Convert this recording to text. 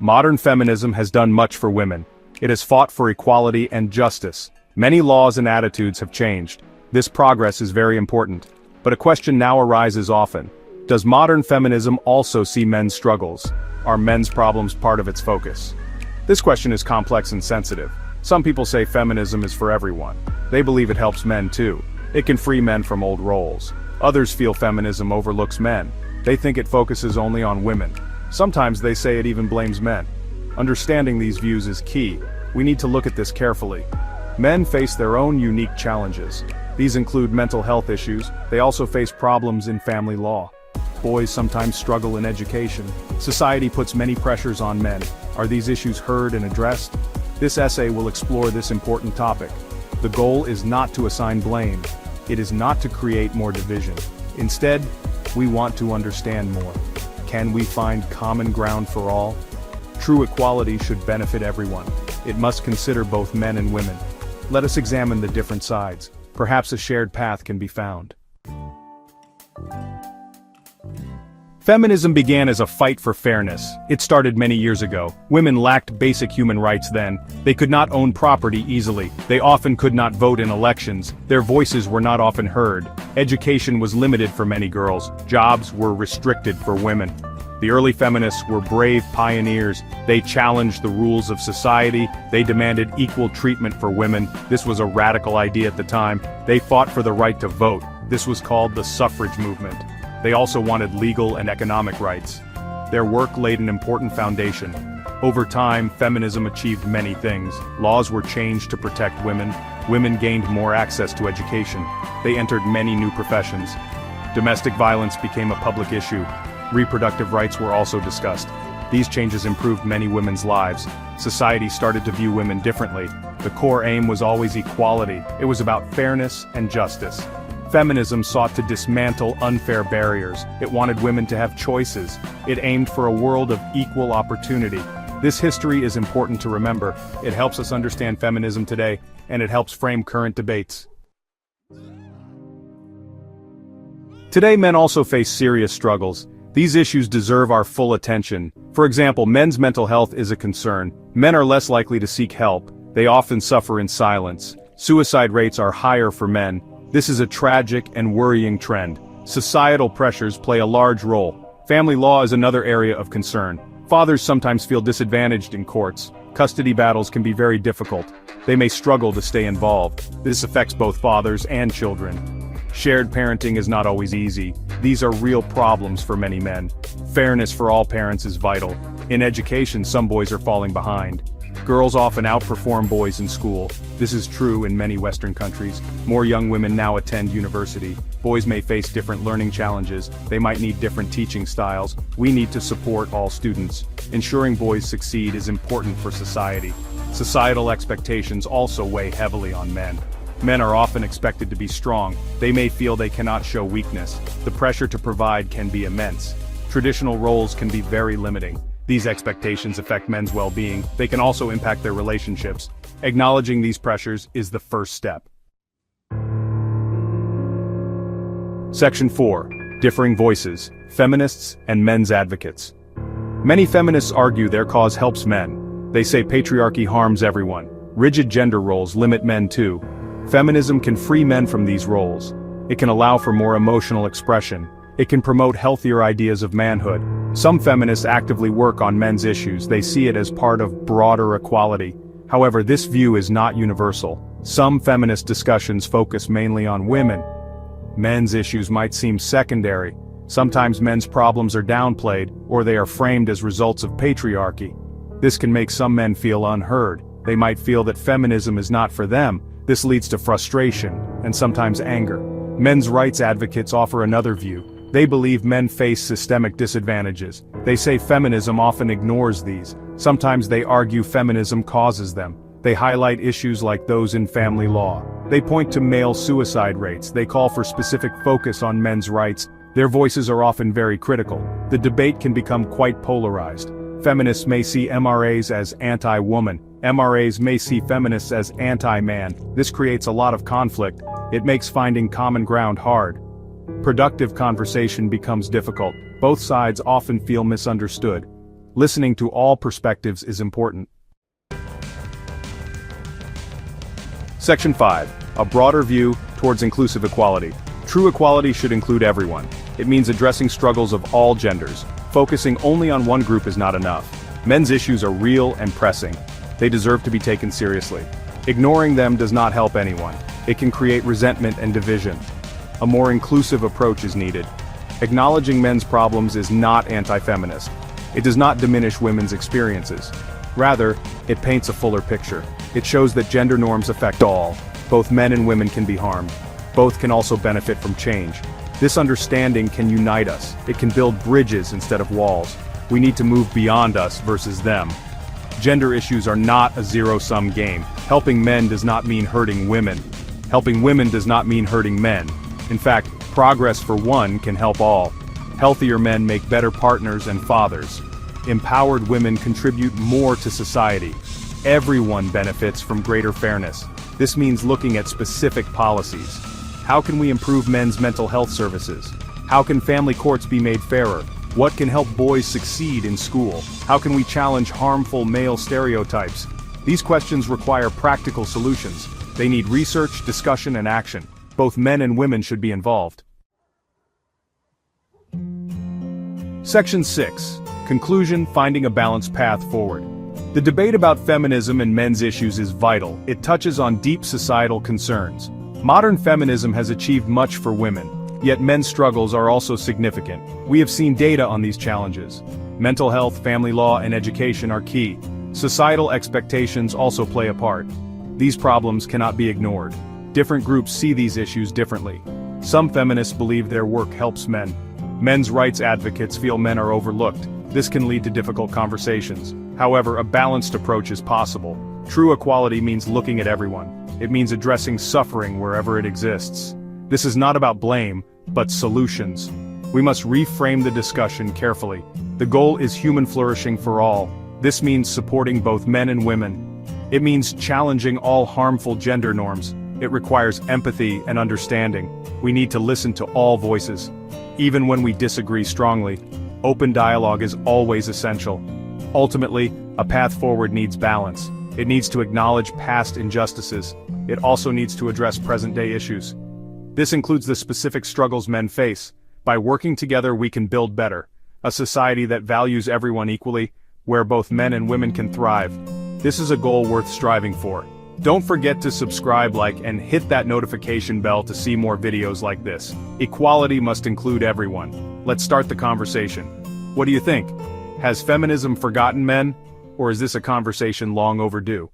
Modern feminism has done much for women. It has fought for equality and justice. Many laws and attitudes have changed. This progress is very important. But a question now arises often. Does modern feminism also see men's struggles? Are men's problems part of its focus? This question is complex and sensitive. Some people say feminism is for everyone. They believe it helps men too. It can free men from old roles. Others feel feminism overlooks men. They think it focuses only on women. Sometimes they say it even blames men. Understanding these views is key. We need to look at this carefully. Men face their own unique challenges. These include mental health issues. They also face problems in family law. Boys sometimes struggle in education. Society puts many pressures on men. Are these issues heard and addressed? This essay will explore this important topic. The goal is not to assign blame. It is not to create more division. Instead, we want to understand more. Can we find common ground for all? True equality should benefit everyone. It must consider both men and women. Let us examine the different sides. Perhaps a shared path can be found. Feminism began as a fight for fairness. It started many years ago. Women lacked basic human rights then. They could not own property easily. They often could not vote in elections. Their voices were not often heard. Education was limited for many girls. Jobs were restricted for women. The early feminists were brave pioneers. They challenged the rules of society. They demanded equal treatment for women. This was a radical idea at the time. They fought for the right to vote. This was called the suffrage movement. They also wanted legal and economic rights. Their work laid an important foundation. Over time, feminism achieved many things. Laws were changed to protect women. Women gained more access to education. They entered many new professions. Domestic violence became a public issue. Reproductive rights were also discussed. These changes improved many women's lives. Society started to view women differently. The core aim was always equality. It was about fairness and justice. Feminism sought to dismantle unfair barriers. It wanted women to have choices. It aimed for a world of equal opportunity. This history is important to remember. It helps us understand feminism today, and it helps frame current debates. Today, men also face serious struggles. These issues deserve our full attention. For example, men's mental health is a concern. Men are less likely to seek help. They often suffer in silence. Suicide rates are higher for men. This is a tragic and worrying trend. Societal pressures play a large role. Family law is another area of concern. Fathers sometimes feel disadvantaged in courts. Custody battles can be very difficult. They may struggle to stay involved. This affects both fathers and children. Shared parenting is not always easy. These are real problems for many men. Fairness for all parents is vital. In education, some boys are falling behind. Girls often outperform boys in school. This is true in many Western countries. More young women now attend university. Boys may face different learning challenges. They might need different teaching styles. We need to support all students. Ensuring boys succeed is important for society. Societal expectations also weigh heavily on men. Men are often expected to be strong. They may feel they cannot show weakness. The pressure to provide can be immense. Traditional roles can be very limiting. These expectations affect men's well-being. They can also impact their relationships. Acknowledging these pressures is the first step. Section 4. Differing Voices, Feminists and Men's Advocates. Many feminists argue their cause helps men. They say patriarchy harms everyone. Rigid gender roles limit men too. Feminism can free men from these roles. It can allow for more emotional expression. It can promote healthier ideas of manhood. Some feminists actively work on men's issues. They see it as part of broader equality. However, this view is not universal. Some feminist discussions focus mainly on women. Men's issues might seem secondary. Sometimes men's problems are downplayed, or they are framed as results of patriarchy. This can make some men feel unheard. They might feel that feminism is not for them. This leads to frustration, and sometimes anger. Men's rights advocates offer another view. They believe men face systemic disadvantages. They say feminism often ignores these. Sometimes they argue feminism causes them. They highlight issues like those in family law. They point to male suicide rates. They call for specific focus on men's rights. Their voices are often very critical. The debate can become quite polarized. Feminists may see MRAs as anti-woman. MRAs may see feminists as anti-man. This creates a lot of conflict. It makes finding common ground hard. Productive conversation becomes difficult. Both sides often feel misunderstood. Listening to all perspectives is important. Section 5. A broader view towards inclusive equality. True equality should include everyone. It means addressing struggles of all genders. Focusing only on one group is not enough. Men's issues are real and pressing. They deserve to be taken seriously. Ignoring them does not help anyone. It can create resentment and division. A more inclusive approach is needed. Acknowledging men's problems is not anti-feminist. It does not diminish women's experiences. Rather, it paints a fuller picture. It shows that gender norms affect all. Both men and women can be harmed. Both can also benefit from change. This understanding can unite us. It can build bridges instead of walls. We need to move beyond us versus them. Gender issues are not a zero-sum game. Helping men does not mean hurting women. Helping women does not mean hurting men. In fact, progress for one can help all. Healthier men make better partners and fathers. Empowered women contribute more to society. Everyone benefits from greater fairness. This means looking at specific policies. How can we improve men's mental health services? How can family courts be made fairer? What can help boys succeed in school? How can we challenge harmful male stereotypes? These questions require practical solutions. They need research, discussion, and action. Both men and women should be involved. Section 6. Conclusion: Finding a balanced path forward. The debate about feminism and men's issues is vital. It touches on deep societal concerns. Modern feminism has achieved much for women, yet men's struggles are also significant. We have seen data on these challenges. Mental health, family law, and education are key. Societal expectations also play a part. These problems cannot be ignored. Different groups see these issues differently. Some feminists believe their work helps men. Men's rights advocates feel men are overlooked. This can lead to difficult conversations. However, a balanced approach is possible. True equality means looking at everyone. It means addressing suffering wherever it exists. This is not about blame, but solutions. We must reframe the discussion carefully. The goal is human flourishing for all. This means supporting both men and women. It means challenging all harmful gender norms. It requires empathy and understanding. We need to listen to all voices. Even when we disagree strongly, open dialogue is always essential. Ultimately, a path forward needs balance. It needs to acknowledge past injustices. It also needs to address present-day issues. This includes the specific struggles men face. By working together, we can build better. A society that values everyone equally, where both men and women can thrive. This is a goal worth striving for. Don't forget to subscribe, like, and hit that notification bell to see more videos like this. Equality must include everyone. Let's start the conversation. What do you think? Has feminism forgotten men? Or is this a conversation long overdue?